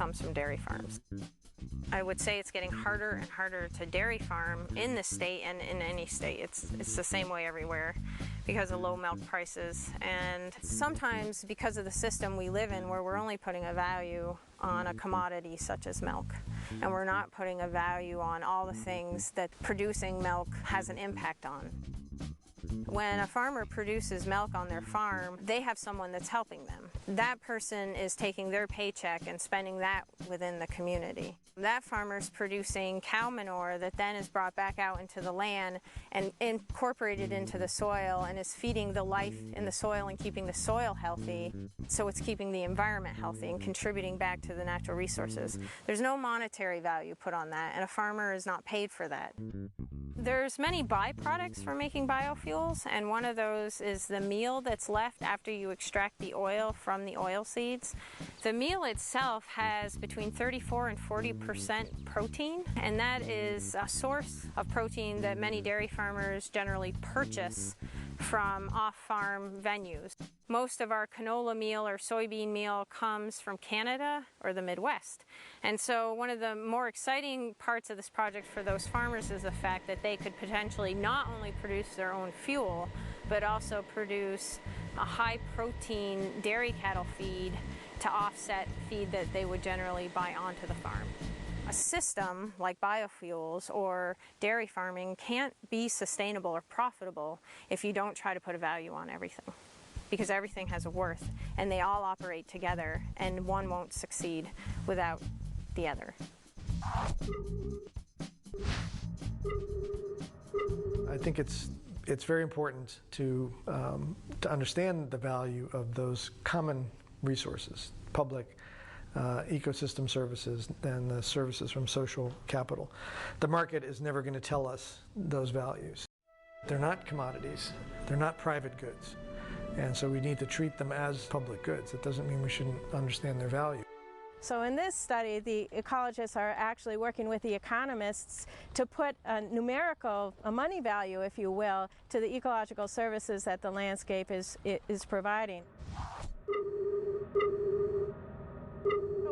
comes from dairy farms. I would say it's getting harder and harder to dairy farm in this state and in any state. It's the same way everywhere because of low milk prices, and sometimes because of the system we live in where we're only putting a value on a commodity such as milk, and we're not putting a value on all the things that producing milk has an impact on. When a farmer produces milk on their farm, they have someone that's helping them. That person is taking their paycheck and spending that within the community. That farmer's producing cow manure that then is brought back out into the land and incorporated into the soil and is feeding the life in the soil and keeping the soil healthy, so it's keeping the environment healthy and contributing back to the natural resources. There's no monetary value put on that, and a farmer is not paid for that. There's many byproducts for making biofuels, and one of those is the meal that's left after you extract the oil from the oil seeds. The meal itself has between 34 and 40% protein, and that is a source of protein that many dairy farmers generally purchase from off-farm venues. Most of our canola meal or soybean meal comes from Canada or the Midwest. And so one of the more exciting parts of this project for those farmers is the fact that they could potentially not only produce their own fuel, but also produce a high-protein dairy cattle feed to offset feed that they would generally buy onto the farm. A system like biofuels or dairy farming can't be sustainable or profitable if you don't try to put a value on everything, because everything has a worth and they all operate together, and one won't succeed without the other. I think it's very important to understand the value of those common resources, public ecosystem services, and the services from social capital. The market is never going to tell us those values. They're not commodities, they're not private goods, and so we need to treat them as public goods. It doesn't mean we shouldn't understand their value. So in this study, the ecologists are actually working with the economists to put a numerical, a money value, if you will, to the ecological services that the landscape is providing.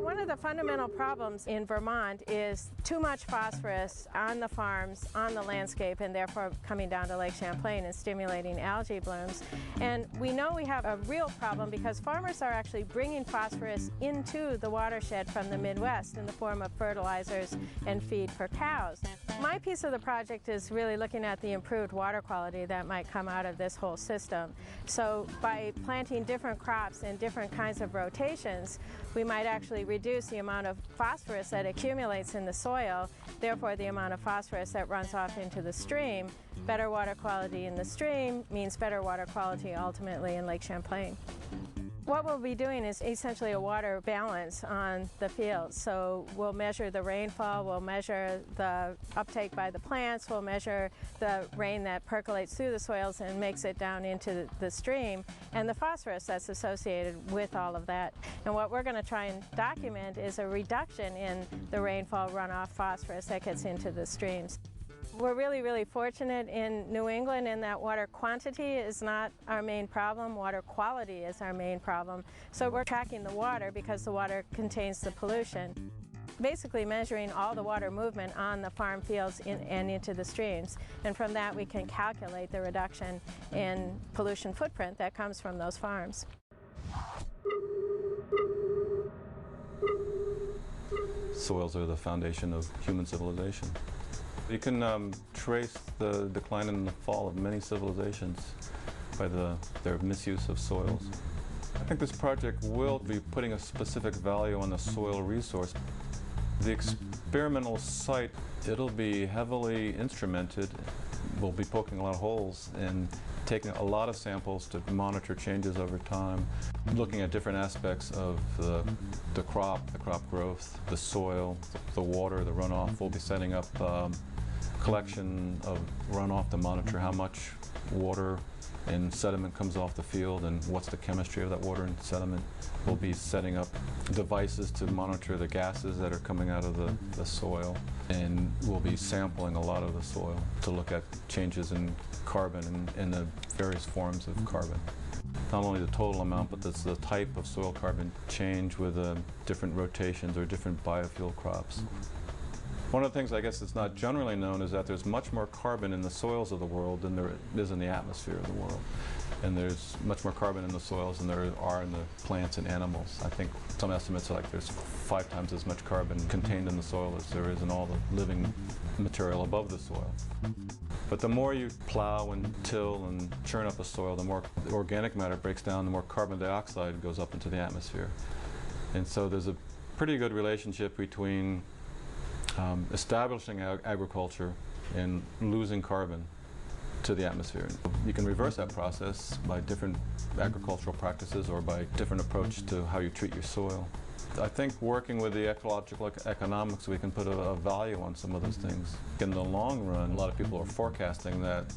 One of the fundamental problems in Vermont is too much phosphorus on the farms, on the landscape, and therefore coming down to Lake Champlain and stimulating algae blooms. And we know we have a real problem because farmers are actually bringing phosphorus into the watershed from the Midwest in the form of fertilizers and feed for cows. My piece of the project is really looking at the improved water quality that might come out of this whole system. So by planting different crops and different kinds of rotations, we might actually reduce the amount of phosphorus that accumulates in the soil, therefore the amount of phosphorus that runs off into the stream. Better water quality in the stream means better water quality ultimately in Lake Champlain. What we'll be doing is essentially a water balance on the fields. So we'll measure the rainfall, we'll measure the uptake by the plants, we'll measure the rain that percolates through the soils and makes it down into the stream, and the phosphorus that's associated with all of that. And what we're going to try and document is a reduction in the rainfall runoff phosphorus that gets into the streams. We're really, really fortunate in New England in that water quantity is not our main problem, water quality is our main problem. So we're tracking the water because the water contains the pollution. Basically measuring all the water movement on the farm fields and into the streams. And from that we can calculate the reduction in pollution footprint that comes from those farms. Soils are the foundation of human civilization. You can trace the decline and the fall of many civilizations by their misuse of soils. I think this project will be putting a specific value on the soil resource. The experimental site, it'll be heavily instrumented. We'll be poking a lot of holes and taking a lot of samples to monitor changes over time, looking at different aspects of the crop growth, the soil, the water, the runoff. We'll be setting up collection of runoff to monitor how much water and sediment comes off the field and what's the chemistry of that water and sediment. We'll be setting up devices to monitor the gases that are coming out of the soil, and we'll be sampling a lot of the soil to look at changes in carbon and the various forms of carbon. not only the total amount, but the type of soil carbon change with different rotations or different biofuel crops. One of the things I guess that's not generally known is that there's much more carbon in the soils of the world than there is in the atmosphere of the world. And there's much more carbon in the soils than there are in the plants and animals. I think some estimates are like there's 5 times as much carbon contained in the soil as there is in all the living material above the soil. But the more you plow and till and churn up a soil, the more organic matter breaks down, the more carbon dioxide goes up into the atmosphere. And so there's a pretty good relationship between establishing agriculture and losing carbon to the atmosphere. You can reverse that process by different agricultural practices or by different approach to how you treat your soil. I think working with the ecological economics, we can put a value on some of those things. In the long run, a lot of people are forecasting that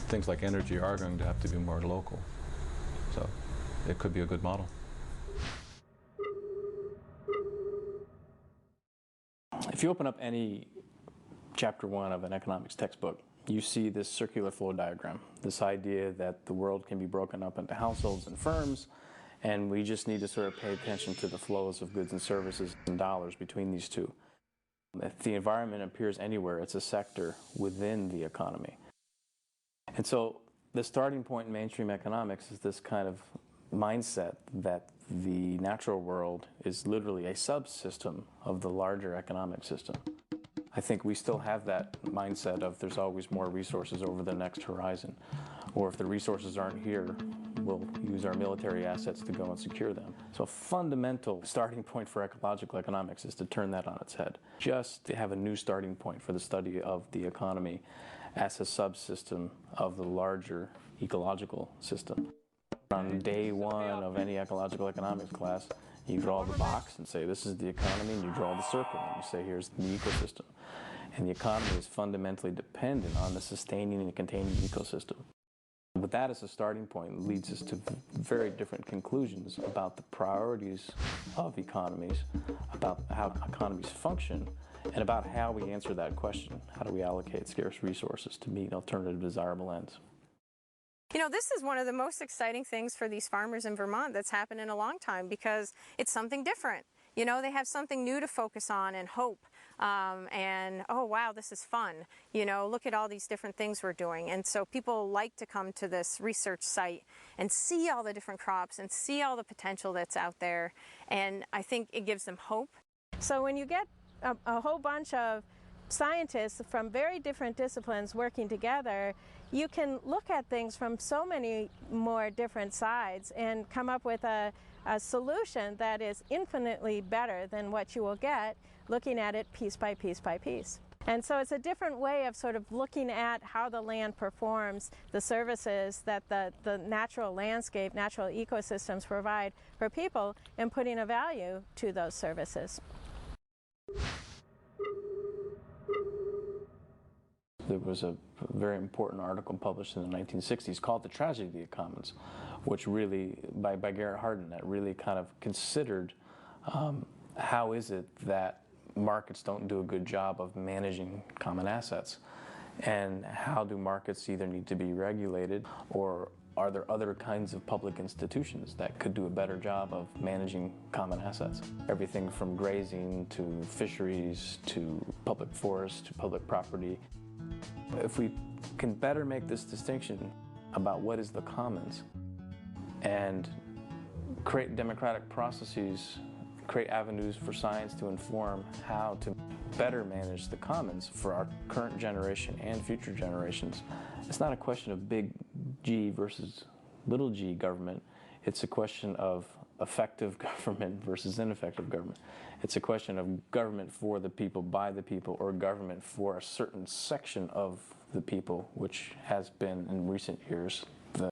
things like energy are going to have to be more local. So it could be a good model. If you open up any chapter 1 of an economics textbook, you see this circular flow diagram, this idea that the world can be broken up into households and firms, and we just need to sort of pay attention to the flows of goods and services and dollars between these two. If the environment appears anywhere, it's a sector within the economy. And so the starting point in mainstream economics is this kind of mindset that the natural world is literally a subsystem of the larger economic system. I think we still have that mindset of there's always more resources over the next horizon, or if the resources aren't here, we'll use our military assets to go and secure them. So a fundamental starting point for ecological economics is to turn that on its head, just to have a new starting point for the study of the economy as a subsystem of the larger ecological system. On day 1 of any ecological economics class, you draw the box and say this is the economy, and you draw the circle and you say here's the ecosystem. And the economy is fundamentally dependent on the sustaining and containing ecosystem. With that as a starting point leads us to very different conclusions about the priorities of economies, about how economies function, and about how we answer that question. How do we allocate scarce resources to meet alternative desirable ends? You know, this is one of the most exciting things for these farmers in Vermont that's happened in a long time because it's something different. You know, they have something new to focus on and hope. And, oh, wow, this is fun. You know, look at all these different things we're doing. And so people like to come to this research site and see all the different crops and see all the potential that's out there. And I think it gives them hope. So when you get a whole bunch of scientists from very different disciplines working together, you can look at things from so many more different sides and come up with a solution that is infinitely better than what you will get looking at it piece by piece by piece. And so it's a different way of sort of looking at how the land performs, the services that the natural landscape, natural ecosystems provide for people, and putting a value to those services. There was a very important article published in the 1960s called The Tragedy of the Commons, which really, by Garrett Hardin, that really kind of considered how is it that markets don't do a good job of managing common assets, and how do markets either need to be regulated, or are there other kinds of public institutions that could do a better job of managing common assets? Everything from grazing to fisheries to public forests to public property. If we can better make this distinction about what is the commons and create democratic processes, create avenues for science to inform how to better manage the commons for our current generation and future generations, it's not a question of big G versus little g government. It's a question of effective government versus ineffective government. It's a question of government for the people, by the people, or government for a certain section of the people, which has been in recent years